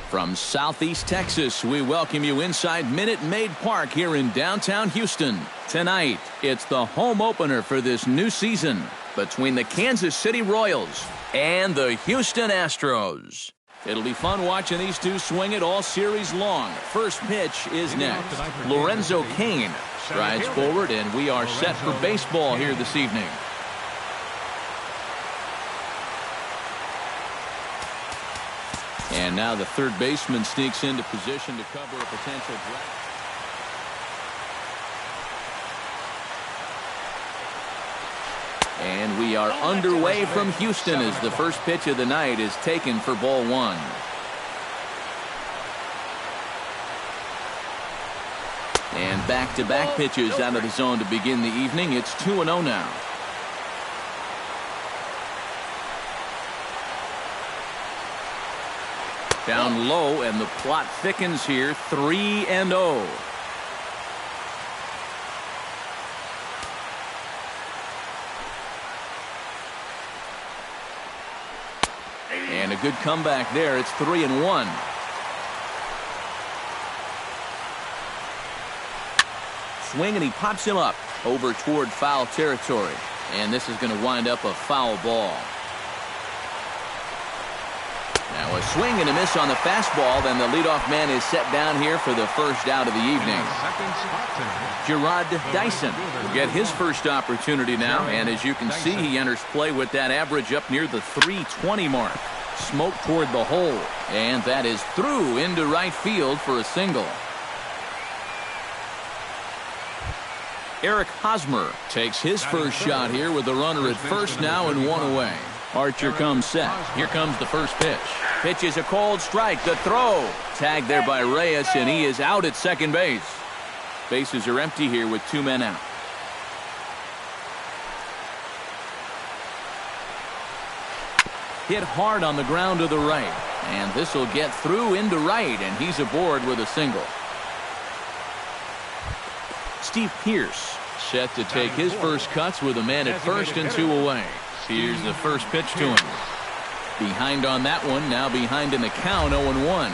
From Southeast Texas, we welcome you inside Minute Maid Park here in downtown Houston. Tonight, it's the home opener for this new season between the Kansas City Royals and the Houston Astros. It'll be fun watching these two swing it all series long. First pitch is next. Lorenzo Cain strides forward, and we are set for baseball here this evening. And now the third baseman sneaks into position to cover a potential drag. And we are underway from Houston as the first pitch of the night is taken for ball one. And back-to-back pitches out of the zone to begin the evening. It's 2-0 now. Down low, and the plot thickens here. 3-0. And a good comeback there. It's 3-1. Swing, and he pops him up over toward foul territory. And this is going to wind up a foul ball. Now a swing and a miss on the fastball. Then the leadoff man is set down here for the first out of the evening. Gerard Dyson will get his first opportunity now. And as you can see, he enters play with that average up near the 320 mark. Smoke toward the hole. And that is through into right field for a single. Eric Hosmer takes his first shot here with the runner at first now and one away. Archer comes set. Here comes the first pitch. Pitch is a cold strike. The throw. Tagged there by Reyes, and he is out at second base. Bases are empty here with two men out. Hit hard on the ground to the right. And this will get through into right, and he's aboard with a single. Steve Pearce set to take his first cuts with a man at first and two away. Here's the first pitch to him. Behind on that one, now behind in the count, 0-1.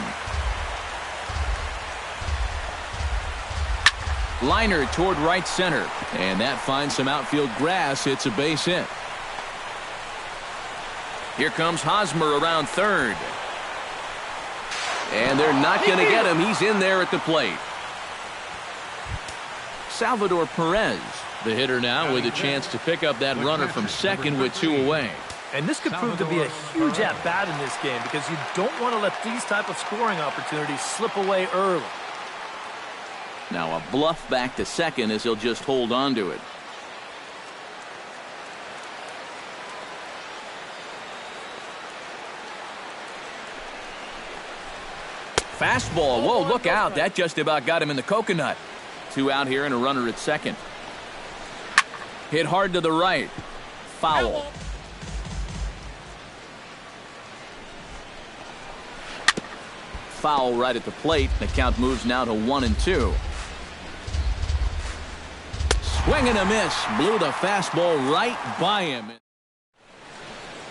Liner toward right center, and that finds some outfield grass. It's a base hit. Here comes Hosmer around third. And they're not going to get him. He's in there at the plate. Salvador Perez, the hitter now, with a chance to pick up that runner from second with two away. And this could prove to be a huge at-bat in this game because you don't want to let these type of scoring opportunities slip away early. Now a bluff back to second as he'll just hold on to it. Fastball. Whoa, look out. That just about got him in the coconut. Two out here and a runner at second. Hit hard to the right. Foul. Foul right at the plate. The count moves now to 1-2. Swing and a miss. Blew the fastball right by him.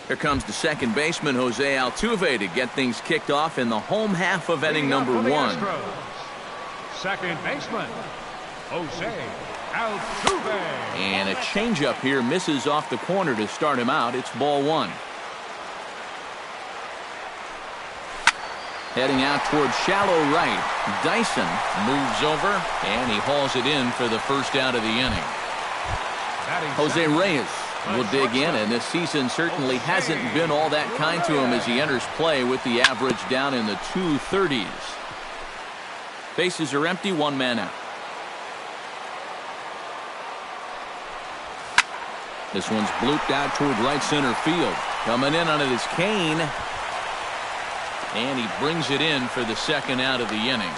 Here comes the second baseman, Jose Altuve, to get things kicked off in the home half of inning number one. Second baseman, Jose Altuve. And a changeup here misses off the corner to start him out. It's ball one. Heading out towards shallow right. Dyson moves over, and he hauls it in for the first out of the inning. Jose Reyes will dig in, and this season certainly hasn't been all that kind to him as he enters play with the average down in the 230s. Bases are empty, one man out. This one's blooped out toward right center field. Coming in on it is Cain. And he brings it in for the second out of the inning.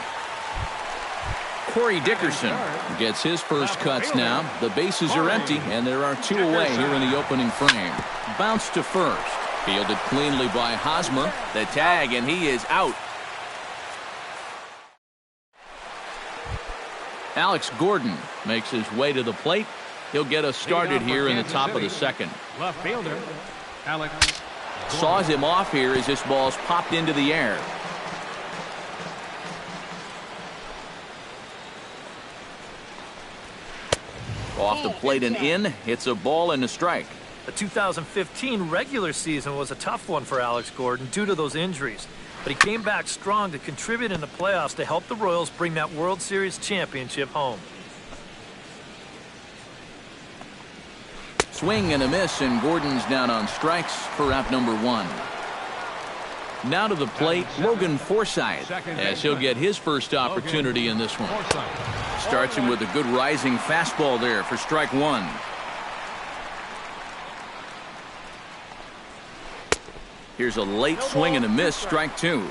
Corey Dickerson gets his first cuts now. The bases are empty, and there are two away here in the opening frame. Bounce to first. Fielded cleanly by Hosmer. The tag, and he is out. Alex Gordon makes his way to the plate. He'll get us started here in the top of the second. Left fielder, Alex. Saws him off here as this ball's popped into the air. Off the plate and in. It's a ball and a strike. The 2015 regular season was a tough one for Alex Gordon due to those injuries. But he came back strong to contribute in the playoffs to help the Royals bring that World Series championship home. Swing and a miss, and Gordon's down on strikes for out number 1. Now to the plate, Logan Forsythe, as he'll get his first opportunity in this one. Starts him with a good rising fastball there for strike 1. Here's a late swing and a miss, strike 2.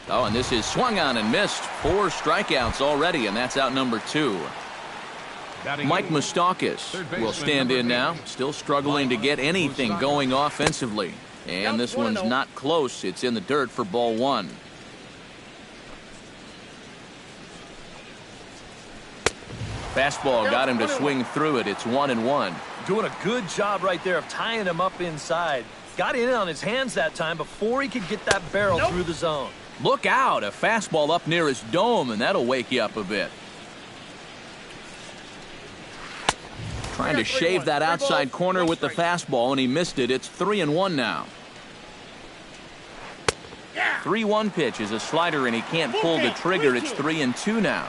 Oh, and this is swung on and missed. 4 strikeouts already, and that's out number 2. Mike Moustakas will stand in now, still struggling to get anything going offensively. And this one's not close. It's in the dirt for ball 1. Fastball got him to swing through it. It's 1-1. Doing a good job right there of tying him up inside. Got in on his hands that time before he could get that barrel through the zone. Look out, a fastball up near his dome, and that'll wake you up a bit. Trying to shave that outside corner with the fastball, and he missed it. It's 3-1 now. 3-1 pitch is a slider, and he can't pull the trigger. It's 3-2 now.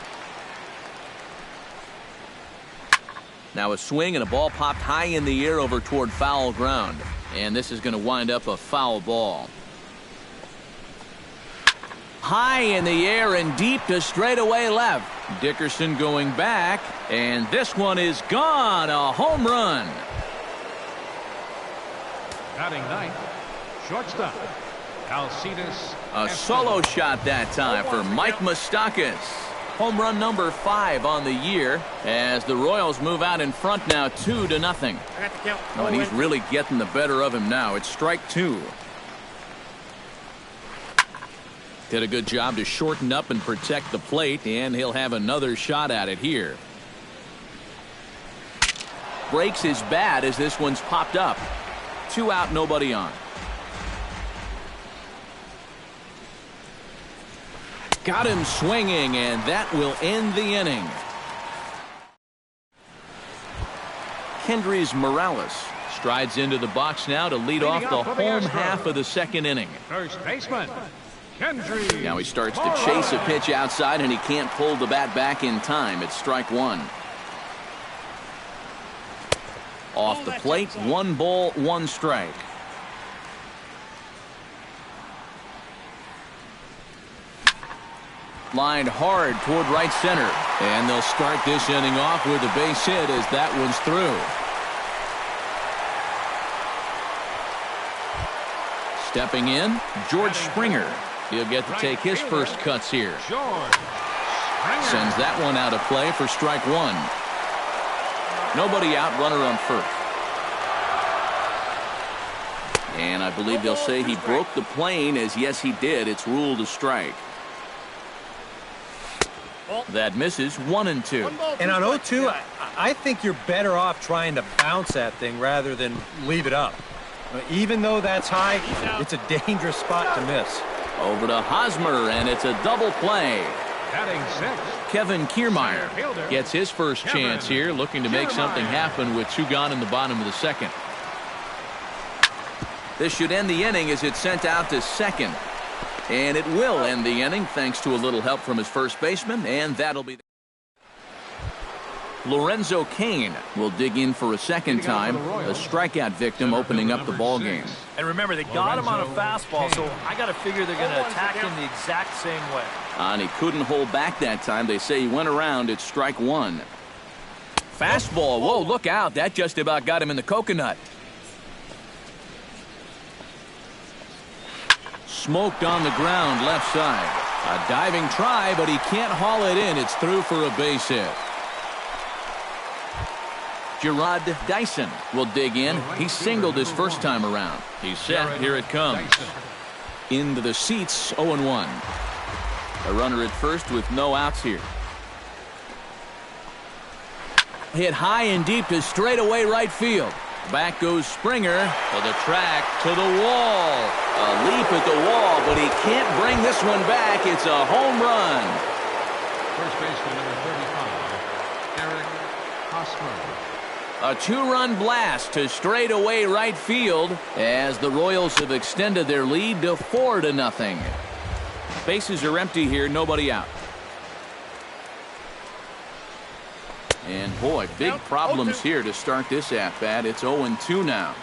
Now a swing, and a ball popped high in the air over toward foul ground. And this is going to wind up a foul ball. High in the air and deep to straightaway left. Dickerson going back, and this one is gone. A home run. Batting ninth, shortstop, Alcides. A solo shot that time for Mike Moustakas. Home run number 5 on the year as the Royals move out in front now 2-0. Oh, and he's really getting the better of him now. It's strike 2. Did a good job to shorten up and protect the plate, and he'll have another shot at it here. Breaks his bat as this one's popped up. 2 out, nobody on. Got him swinging, and that will end the inning. Kendrys Morales strides into the box now to lead off the home half of the second inning. First baseman, Kendrys. Now he starts to chase a pitch outside, and he can't pull the bat back in time. It's strike 1. Off the plate, 1 ball, 1 strike. Lined hard toward right center. And they'll start this inning off with a base hit as that one's through. Stepping in, George Springer. He'll get to take his first cuts here. Sends that one out of play for strike 1. Nobody out, runner on first. And I believe they'll say he broke the plane, as yes he did. It's ruled a strike. That misses. 1-2. And on 0-2, I think you're better off trying to bounce that thing rather than leave it up. Even though that's high, it's a dangerous spot to miss. Over to Hosmer, and it's a double play. Batting 6. Kevin Kiermaier gets his first chance here, looking to make something happen with 2 gone in the bottom of the second. This should end the inning as it's sent out to second. And it will end the inning thanks to a little help from his first baseman, and that'll be. Lorenzo Cain will dig in for a second time, a strikeout victim opening up the ball game. And remember, they got him on a fastball, so I got to figure they're going to attack him the exact same way. And he couldn't hold back that time. They say he went around. It's strike 1. Fastball. Whoa, look out. That just about got him in the coconut. Smoked on the ground left side. A diving try, but he can't haul it in. It's through for a base hit. Gerard Dyson will dig in. He singled his first time around. He's set. Here it comes. Into the seats, 0-1. A runner at first with no outs here. Hit high and deep to straightaway right field. Back goes Springer to the track, to the wall. A leap at the wall, but he can't bring this one back. It's a home run. First baseman number 35, Eric Hosmer. A two-run blast to straightaway right field as the Royals have extended their lead to 4-0. Bases are empty here, nobody out. And boy, big problems here to start this at-bat. It's 0-2 now.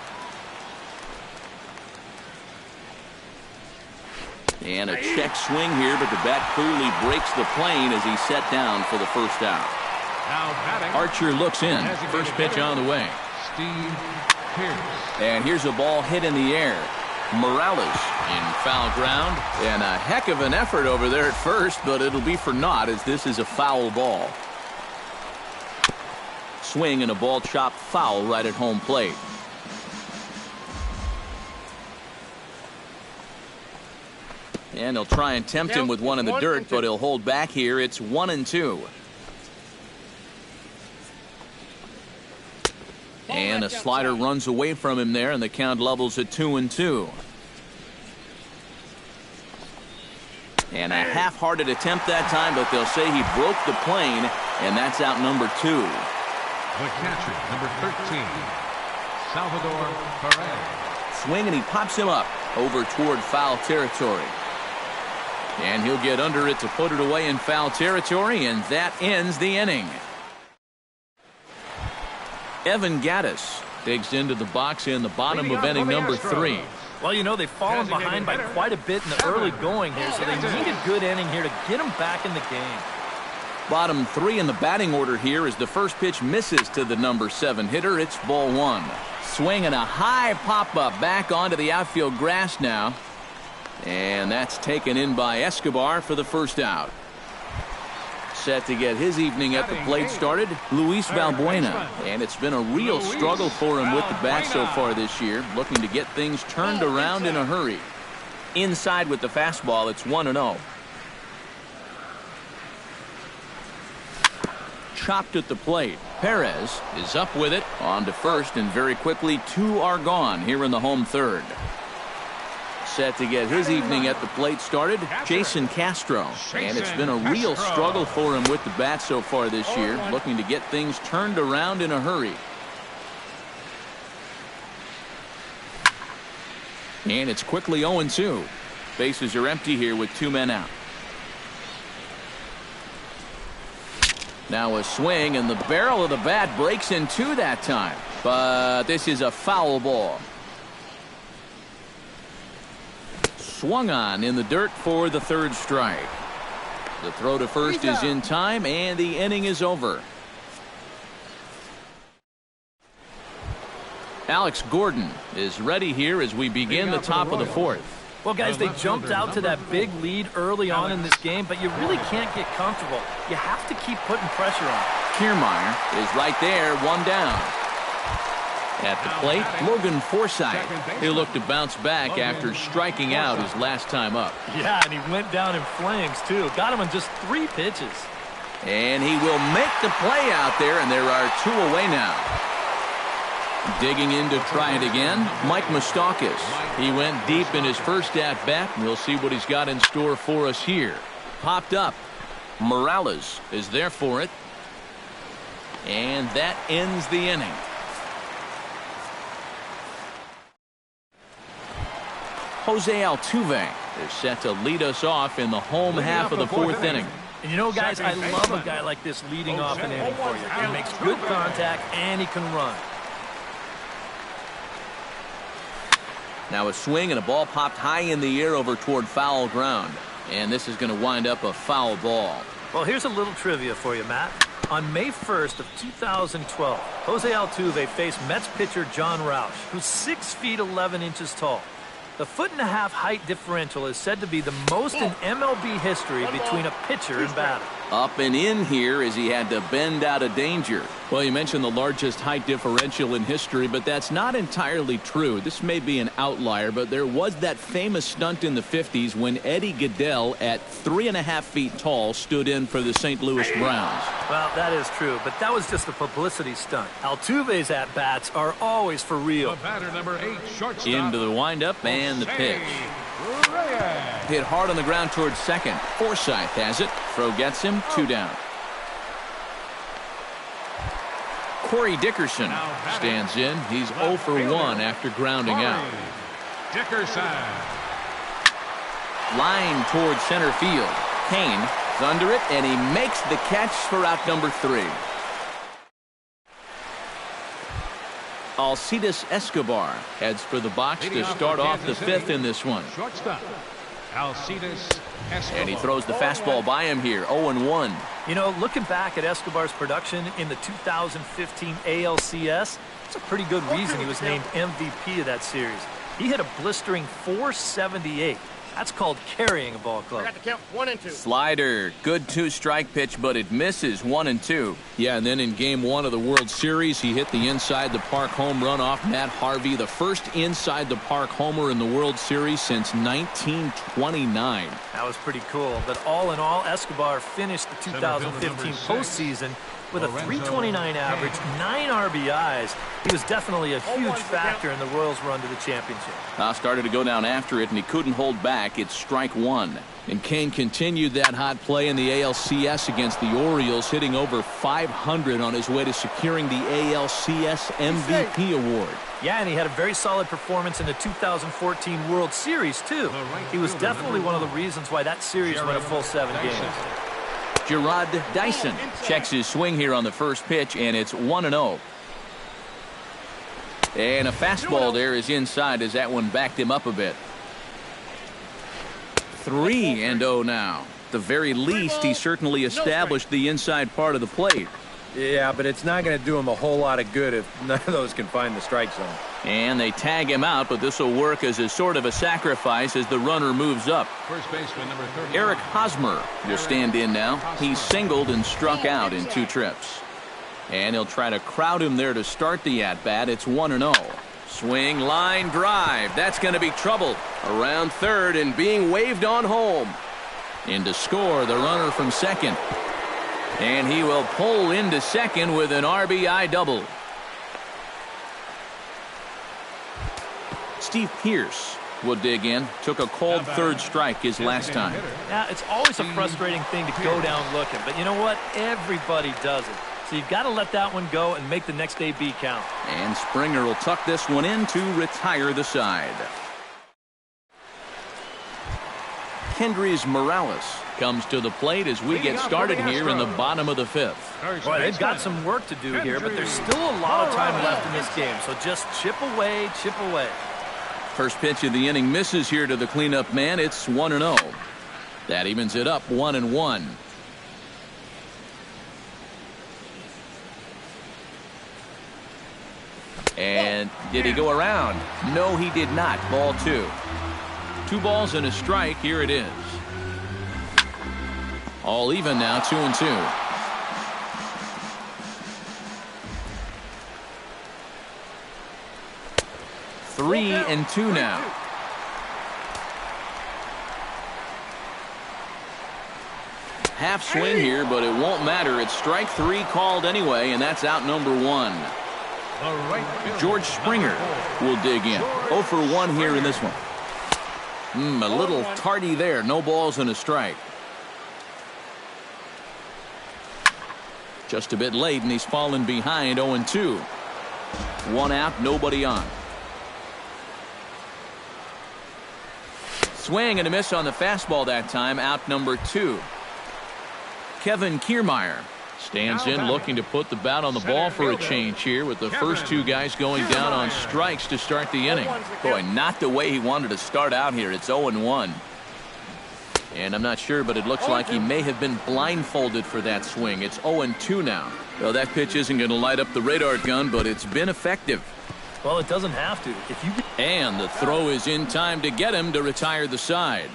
And a check swing here, but the bat clearly breaks the plane as he's set down for the first out. Archer looks in. First pitch on the way. Steve Pierce. And here's a ball hit in the air. Morales in foul ground. And a heck of an effort over there at first, but it'll be for naught as this is a foul ball. Swing and a ball chopped foul right at home plate. And he'll try and tempt him with one in the dirt, but he'll hold back here. It's 1-2. And a slider runs away from him there, and the count levels at 2-2. And a half-hearted attempt that time, but they'll say he broke the plane, and that's out number 2. The catcher, number 13, Salvador Perez. Swing, and he pops him up over toward foul territory. And he'll get under it to put it away in foul territory, and that ends the inning. Evan Gattis digs into the box in the bottom of inning number 3. Well, you know, they've fallen behind by quite a bit in the early going here, so they need a good inning here to get them back in the game. Bottom 3 in the batting order here as the first pitch misses to the number 7 hitter. It's ball 1. Swing and a high pop-up back onto the outfield grass now. And that's taken in by Escobar for the first out. Set to get his evening at the plate started, Luis Valbuena. And it's been a real struggle for him with the bat so far this year, looking to get things turned around in a hurry. Inside with the fastball, it's 1-0. Chopped at the plate. Perez is up with it, on to first, and very quickly 2 are gone here in the home third. Set to get his evening at the plate started, Jason Castro. And it's been a real struggle for him with the bat so far this year, looking to get things turned around in a hurry. And it's quickly 0-2. Bases are empty here with 2 men out. Now a swing, and the barrel of the bat breaks in 2 that time. But this is a foul ball. Swung on in the dirt for the 3rd strike. The throw to first is in time, and the inning is over. Alex Gordon is ready here as we begin the top of the 4th. Well, guys, they jumped out to that big lead early on in this game, but you really can't get comfortable. You have to keep putting pressure on. Kiermaier is right there, 1 down. At the plate, Logan Forsythe. He'll look to bounce back after striking out his last time up. Yeah, and he went down in flames, too. Got him in just 3 pitches. And he will make the play out there, and there are 2 away now. Digging in to try it again, Mike Moustakas. He went deep in his first at-bat, and we'll see what he's got in store for us here. Popped up. Morales is there for it. And that ends the inning. Jose Altuve is set to lead us off in the home half of the 4th inning. And you know, guys, I love a guy like this leading off an inning for you. He makes good contact, and he can run. Now a swing, and a ball popped high in the air over toward foul ground. And this is going to wind up a foul ball. Well, here's a little trivia for you, Matt. On May 1st of 2012, Jose Altuve faced Mets pitcher John Roush, who's 6 feet 11 inches tall. The 1.5-foot height differential is said to be the most in MLB history between a pitcher and batter. Up and in here as he had to bend out of danger. Well, you mentioned the largest height differential in history, but that's not entirely true. This may be an outlier, but there was that famous stunt in the 50s when Eddie Goodell, at 3.5 feet tall, stood in for the St. Louis Browns. Well, that is true, but that was just a publicity stunt. Altuve's at-bats are always for real. The batter, number 8, shortstop. Into the windup and the pitch. Hit hard on the ground towards second. Forsythe has it. Throw gets him. 2 down. Corey Dickerson stands in. He's 0 for 1 after grounding out. Dickerson. Line towards center field. Kane is under it, and he makes the catch for out number 3. Alcides Escobar heads for the box to start off the 5th in this one. Shortstop. Alcides Escobar. And he throws the fastball by him here. 0-1. You know, looking back at Escobar's production in the 2015 ALCS, it's a pretty good reason he was named MVP of that series. He hit a blistering .478. That's called carrying a ball club. I got to count 1 and 2. Slider. Good 2-strike pitch, but it misses. 1 and 2. Yeah, and then in Game 1 of the World Series, he hit the inside the park home run off Matt Harvey, the first inside the park homer in the World Series since 1929. That was pretty cool. But all in all, Escobar finished the 2015 postseason with a .329 average, 9 RBIs. He was definitely a huge factor in the Royals' run to the championship. Started to go down after it, and he couldn't hold back. It's strike 1. And Kane continued that hot play in the ALCS against the Orioles, hitting over .500 on his way to securing the ALCS MVP award. Yeah, and he had a very solid performance in the 2014 World Series, too. He was definitely one of the reasons why that series went a full 7 games. Gerard Dyson checks his swing here on the first pitch, and it's 1-0. And a fastball there is inside as that one backed him up a bit. 3-0 now. At the very least, he certainly established the inside part of the plate. Yeah, but it's not going to do him a whole lot of good if none of those can find the strike zone. And they tag him out, but this will work as a sort of a sacrifice as the runner moves up. First baseman, number 30. Eric Hosmer will stand in now. He's singled and struck out in 2 trips. And he'll try to crowd him there to start the at-bat. It's 1-0. Swing, line, drive. That's going to be trouble. Around third and being waved on home. In to score, the runner from second. And he will pull into second with an RBI double. Steve Pearce will dig in. Took a cold 3rd strike his last time. Yeah, it's always a frustrating thing to go down looking, but you know what? Everybody does it. So you've got to let that one go and make the next AB count. And Springer will tuck this one in to retire the side. Kendrys Morales comes to the plate as we get started here in the bottom of the 5th. Boy, they've got some work to do here, but there's still a lot of time left in this game, so just chip away, chip away. First pitch of the inning misses here to the cleanup man. It's 1-0. That evens it up 1-1. And did he go around? No, he did not. Ball 2. 2 balls and a strike. Here it is. All even now, 2-2. Three and 2 now. Half swing here, but it won't matter. It's strike 3 called anyway, and that's out number 1. George Springer will dig in. 0 for 1 here in this one. A little tardy there. No balls and a strike. Just a bit late, and he's fallen behind 0-2. 1 out, nobody on. Swing and a miss on the fastball that time. Out number 2. Kevin Kiermaier stands in, looking to put the bat on the ball for a change here, with the first 2 guys going down on strikes to start the inning. Boy, not the way he wanted to start out here. It's 0-1. And I'm not sure, but it looks like he may have been blindfolded for that swing. It's 0-2 now. Well, that pitch isn't going to light up the radar gun, but it's been effective. Well, it doesn't have to. If you And the throw is in time to get him to retire the side.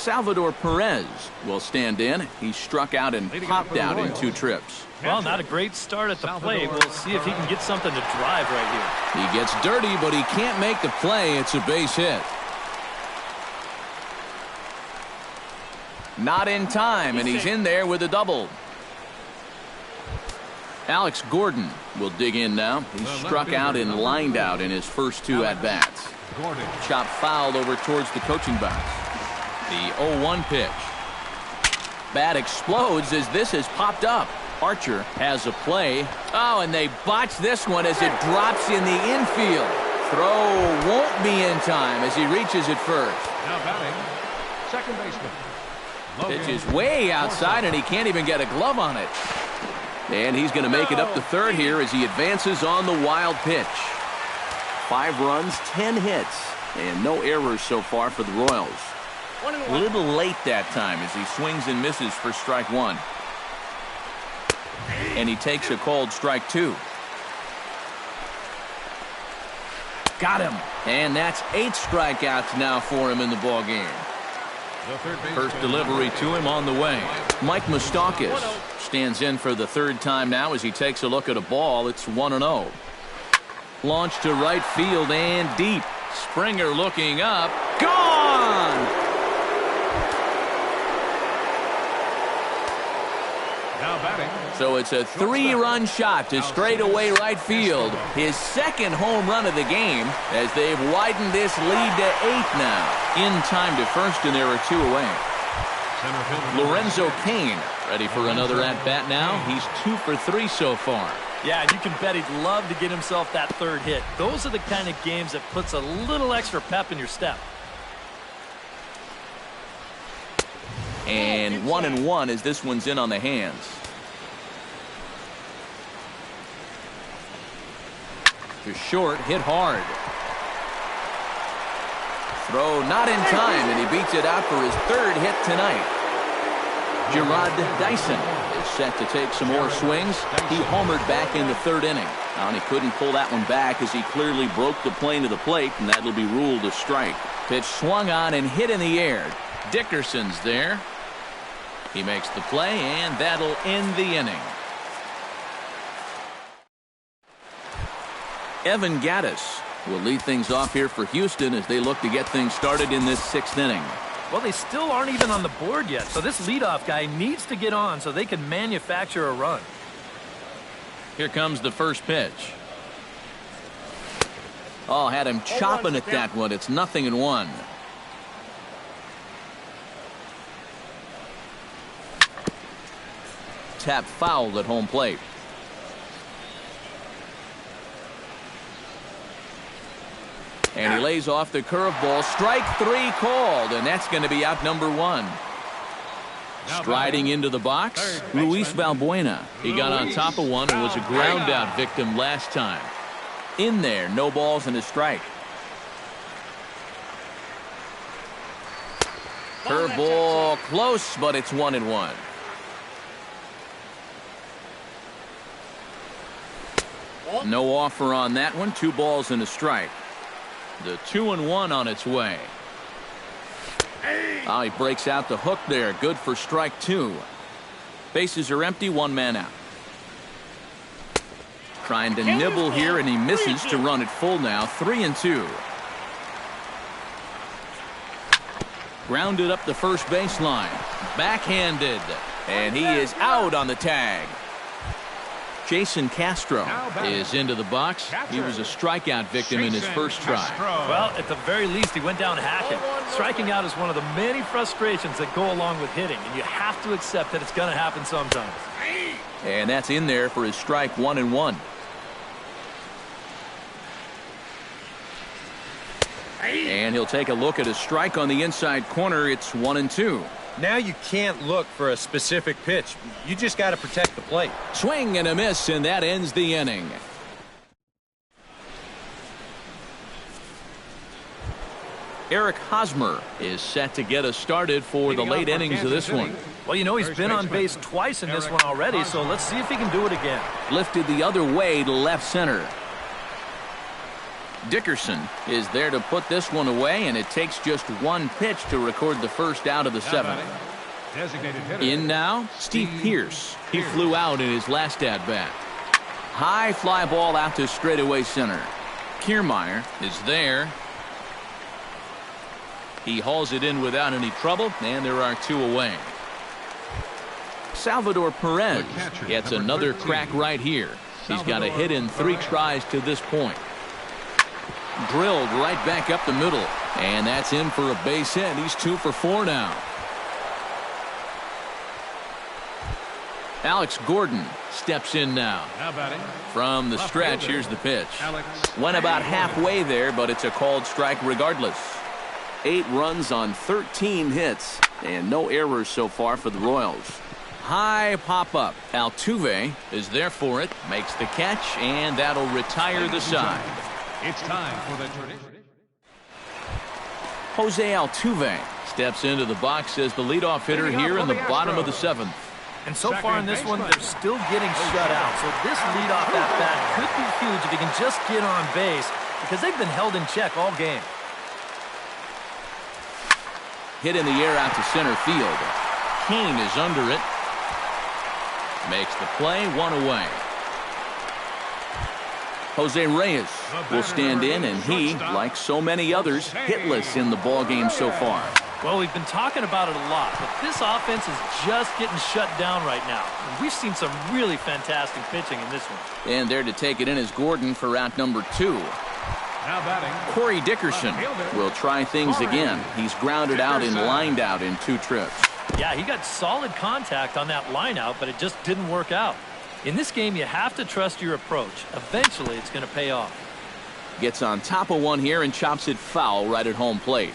Salvador Perez will stand in. He struck out and popped out in 2 trips. Well, not a great start at the plate. We'll see if he can get something to drive right here. He gets dirty, but he can't make the play. It's a base hit. Not in time, and he's in there with a double. Alex Gordon will dig in now. He struck out and lined out in his first 2 at-bats. Chop fouled over towards the coaching box. The 0-1 pitch. Bat explodes as this has popped up. Archer has a play. Oh, and they botch this one as it drops in the infield. Throw won't be in time as he reaches it first. Now batting, second baseman. Pitch is way outside, and he can't even get a glove on it. And he's going to make it up to third here as he advances on the wild pitch. 5 runs, 10 hits, and no errors so far for the Royals. A little late that time as he swings and misses for strike 1. And he takes a called strike 2. Got him. And that's 8 strikeouts now for him in the ballgame. First delivery to him on the way. Mike Moustakas stands in for the 3rd time now as he takes a look at a ball. It's 1-0. Launched to right field and deep. Springer looking up. Gone! Now batting. So it's a 3-run shot to straightaway right field. His 2nd home run of the game as they've widened this lead to 8 now. In time to first, and there are 2 away. Lorenzo Cain ready for another at-bat now. He's 2 for 3 so far. Yeah, you can bet he'd love to get himself that 3rd hit. Those are the kind of games that puts a little extra pep in your step. And 1-1 as this one's in on the hands. To short, hit hard. Throw not in time, and he beats it out for his 3rd hit tonight. Gerard Dyson is set to take some more swings. He homered back in the 3rd inning. And he couldn't pull that one back as he clearly broke the plane to the plate, and that'll be ruled a strike. Pitch swung on and hit in the air. Dickerson's there. He makes the play, and that'll end the inning. Evan Gattis will lead things off here for Houston as they look to get things started in this 6th inning. Well, they still aren't even on the board yet, so this leadoff guy needs to get on so they can manufacture a run. Here comes the first pitch. Oh, had him chopping at that one. It's 0-1. Tap fouled at home plate. And he lays off the curveball. Strike 3 called, and that's going to be out number 1. Striding into the box, Luis Valbuena. He got on top of one and was a ground out victim last time. In there, no balls and a strike. Curveball close, but it's 1-1. No offer on that one. 2 balls and a strike. The 2-1 on its way. Oh, he breaks out the hook there. Good for strike 2. Bases are empty. 1 man out. Trying to nibble here, and he misses to run it full now. 3-2. Grounded up the first baseline. Backhanded. And he is out on the tag. Jason Castro is into the box. He was a strikeout victim in his first try. Well, at the very least, he went down hacking. Striking out is one of the many frustrations that go along with hitting, and you have to accept that it's going to happen sometimes. And that's in there for his strike 1-1. And he'll take a look at a strike on the inside corner. It's 1-2. Now you can't look for a specific pitch. You just got to protect the plate. Swing and a miss, and that ends the inning. Eric Hosmer is set to get us started for the late innings of this one. Well, you know, he's been on base twice in this one already, so let's see if he can do it again. Lifted the other way to left center. Dickerson is there to put this one away, and it takes just one pitch to record the first out of the seventh. Designated hitter. In now, Steve Pierce. He flew out in his last at-bat. High fly ball out to straightaway center. Kiermaier is there. He hauls it in without any trouble, and there are two away. Salvador Perez gets another crack right here. He's got a hit in 3 tries to this point. Drilled right back up the middle, and that's in for a base hit. He's 2 for 4 now. Alex Gordon steps in now. Now batting. From the stretch, here's the pitch. Alex. Went about halfway there, but it's a called strike regardless. 8 runs on 13 hits, and no errors so far for the Royals. High pop-up. Altuve is there for it, makes the catch, and that'll retire the side. It's time for the tradition. Jose Altuve steps into the box as the leadoff hitter here in the bottom of the 7th. And so far in this one, they're still getting shut out. So this leadoff at-bat could be huge if he can just get on base, because they've been held in check all game. Hit in the air out to center field. Kane is under it. Makes the play, 1 away. Jose Reyes will stand in, and he, like so many others, hitless in the ballgame so far. Well, we've been talking about it a lot, but this offense is just getting shut down right now. And we've seen some really fantastic pitching in this one. And there to take it in is Gordon for out number 2. Now batting. Corey Dickerson will try things again. He's grounded out and lined out in 2 trips. Yeah, he got solid contact on that line out, but it just didn't work out. In this game, you have to trust your approach. Eventually, it's going to pay off. Gets on top of one here and chops it foul right at home plate.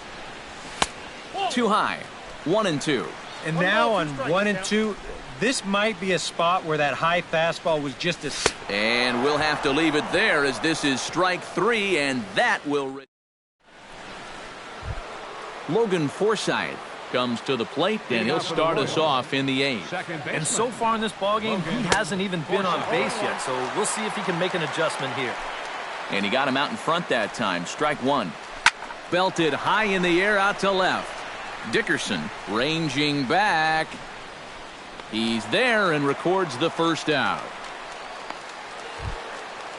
Too high. 1-2. And now on 1-2, this might be a spot where that high fastball was just a... And we'll have to leave it there as this is strike 3, and that will... Logan Forsythe comes to the plate, and he'll start us off in the 8th. And so far in this ballgame, he hasn't even been on base yet, so we'll see if he can make an adjustment here. And he got him out in front that time. Strike 1. Belted high in the air out to left. Dickerson ranging back. He's there and records the first out.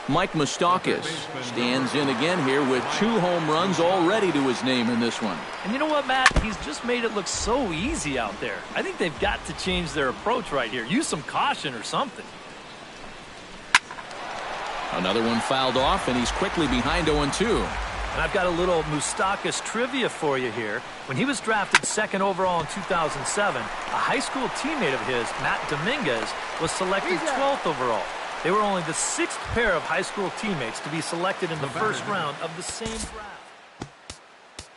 Mike Moustakas stands in again here with 2 home runs already to his name in this one. And you know what, Matt? He's just made it look so easy out there. I think they've got to change their approach right here. Use some caution or something. Another one fouled off, and he's quickly behind 0-2. And I've got a little Moustakas trivia for you here. When he was drafted 2nd overall in 2007, a high school teammate of his, Matt Dominguez, was selected 12th overall. They were only the 6th pair of high school teammates to be selected in the first round of the same draft.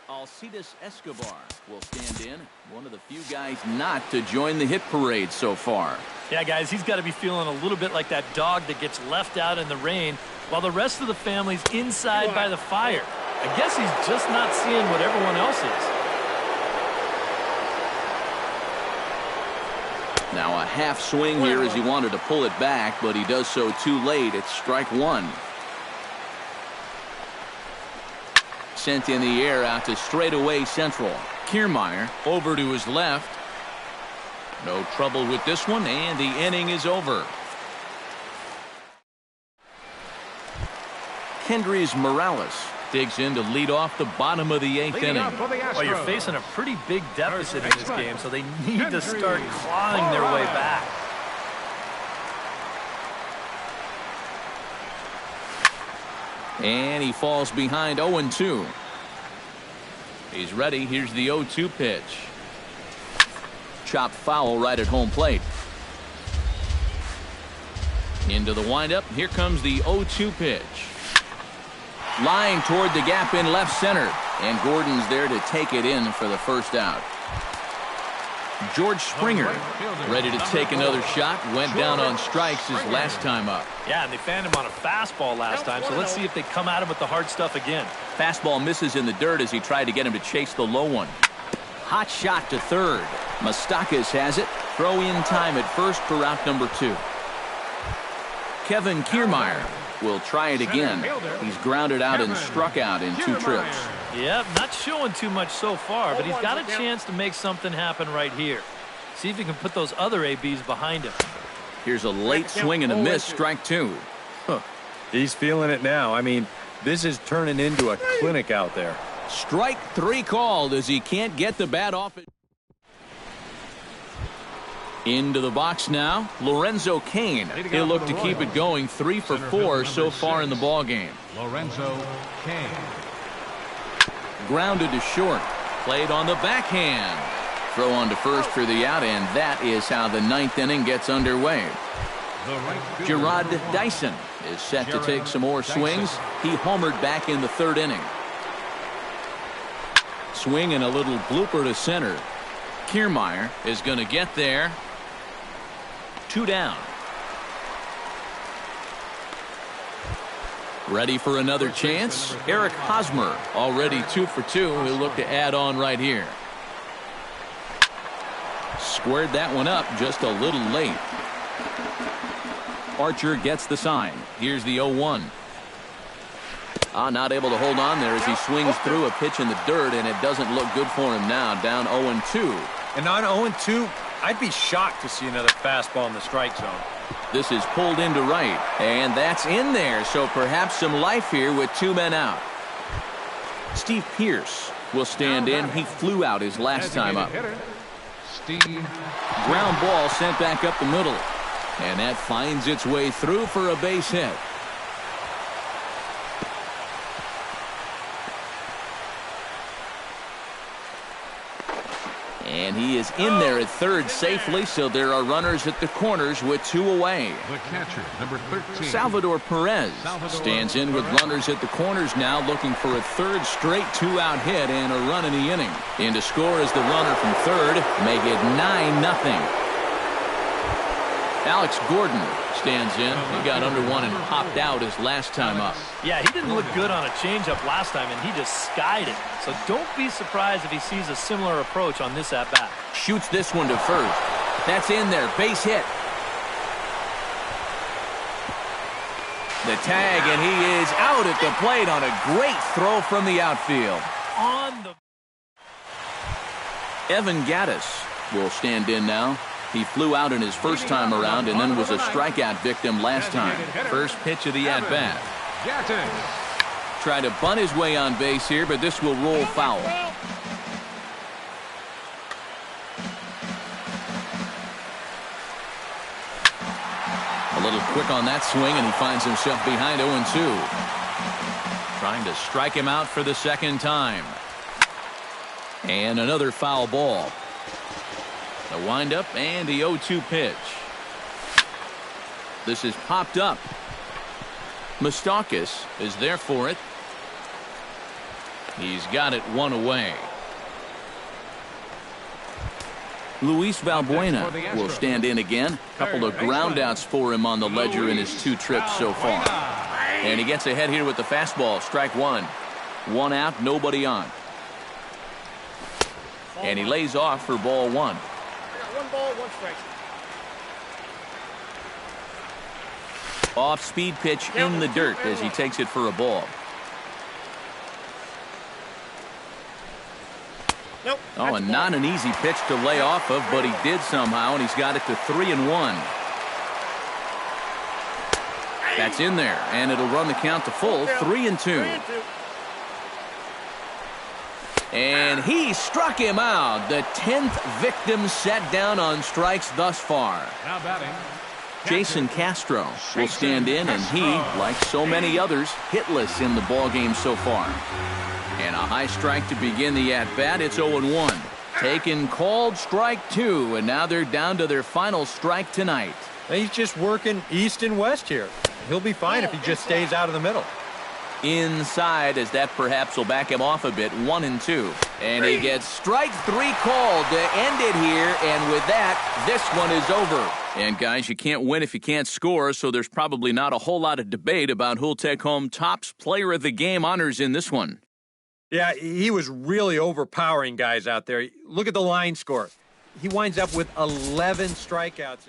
Alcides Escobar will stand in, one of the few guys not to join the hit parade so far. Yeah, guys, he's got to be feeling a little bit like that dog that gets left out in the rain while the rest of the family's inside by the fire. I guess he's just not seeing what everyone else is. Now a half swing here as he wanted to pull it back, but he does so too late. It's strike 1. Sent in the air out to straightaway central. Kiermaier over to his left. No trouble with this one, and the inning is over. Kendrys Morales digs in to lead off the bottom of the 8th inning. Well, you're facing a pretty big deficit in this game, so they need to start clawing their way back. And he falls behind 0-2. He's ready. Here's the 0-2 pitch. Chopped foul right at home plate. Into the windup. Here comes the 0-2 pitch. Line toward the gap in left center. And Gordon's there to take it in for the first out. George Springer ready to take another shot. Went down on strikes his last time up. Yeah, and they fanned him on a fastball last time, so let's see if they come at him with the hard stuff again. Fastball misses in the dirt as he tried to get him to chase the low one. Hot shot to third. Moustakas has it. Throw in time at first for out number 2. Kevin Kiermaier will try it again. He's grounded out and struck out in 2 trips. Yep, not showing too much so far, but he's got a chance to make something happen right here. See if he can put those other ABs behind him. Here's a late swing and a miss, strike 2. Huh. He's feeling it now. I mean, this is turning into a clinic out there. Strike 3 called as he can't get the bat off it. Into the box now, Lorenzo Cain. He'll look to keep it going 3 for 4 so far in the ball game. Lorenzo Cain. Grounded to short. Played on the backhand. Throw on to first for the out, and that is how the 9th inning gets underway. Gerard Dyson is set to take some more swings. He homered back in the 3rd inning. Swing and a little blooper to center. Kiermaier is going to get there. 2 down. Ready for another chance. Eric Hosmer already 2 for 2. He'll look to add on right here. Squared that one up just a little late. Archer gets the sign. Here's the 0-1. Not able to hold on there as he swings through a pitch in the dirt, and it doesn't look good for him now. Down 0-2. And on 0-2, I'd be shocked to see another fastball in the strike zone. This is pulled into right, and that's in there, so perhaps some life here with 2 men out. Steve Pearce will stand in. He flew out his last time up. Ground ball sent back up the middle, and that finds its way through for a base hit. And he is in there at third safely, so there are runners at the corners with 2 away. The catcher, number 13. Salvador Perez stands in with runners at the corners now, looking for a 3rd straight 2-out hit and a run in the inning. In to score is the runner from 3rd, make it 9-0. Alex Gordon stands in. He got under one and popped out his last time up. Yeah, he didn't look good on a changeup last time, and he just skied it. So don't be surprised if he sees a similar approach on this at-bat. Shoots this one to first. That's in there. Base hit. The tag, and he is out at the plate on a great throw from the outfield. Evan Gattis will stand in now. He flew out in his first time around and then was a strikeout victim last time. First pitch of the at-bat. Tried to bunt his way on base here, but this will roll foul. A little quick on that swing, and he finds himself behind 0-2. Trying to strike him out for the 2nd time. And another foul ball. The windup and the 0-2 pitch. This is popped up. Moustakas is there for it. He's got it 1 away. Luis Valbuena will stand in again. Couple of groundouts for him on the ledger in his 2 trips so far. And he gets ahead here with the fastball. Strike 1. 1 out, nobody on. And he lays off for ball 1. 1 ball, 1 strike. Off-speed pitch in the dirt as he takes it for a ball. Nope. Oh, and not an easy pitch to lay off of, but he did somehow, and he's got it to 3-1. That's in there, and it'll run the count to full, 3-2. And he struck him out. The 10th victim set down on strikes thus far. Now batting, Jason Castro will stand in, and he, like so many others, hitless in the ballgame so far. And a high strike to begin the at-bat. It's 0-1. Taken, called, strike 2, and now they're down to their final strike tonight. He's just working east and west here. He'll be fine if he just stays out of the middle. Inside, as that perhaps will back him off a bit. 1-2. And he gets strike 3 called to end it here, and with that, this one is over. And guys, you can't win if you can't score, so there's probably not a whole lot of debate about who'll take home Topps Player of the Game honors in this one. Yeah, he was really overpowering guys out there. Look at the line score. He winds up with 11 strikeouts.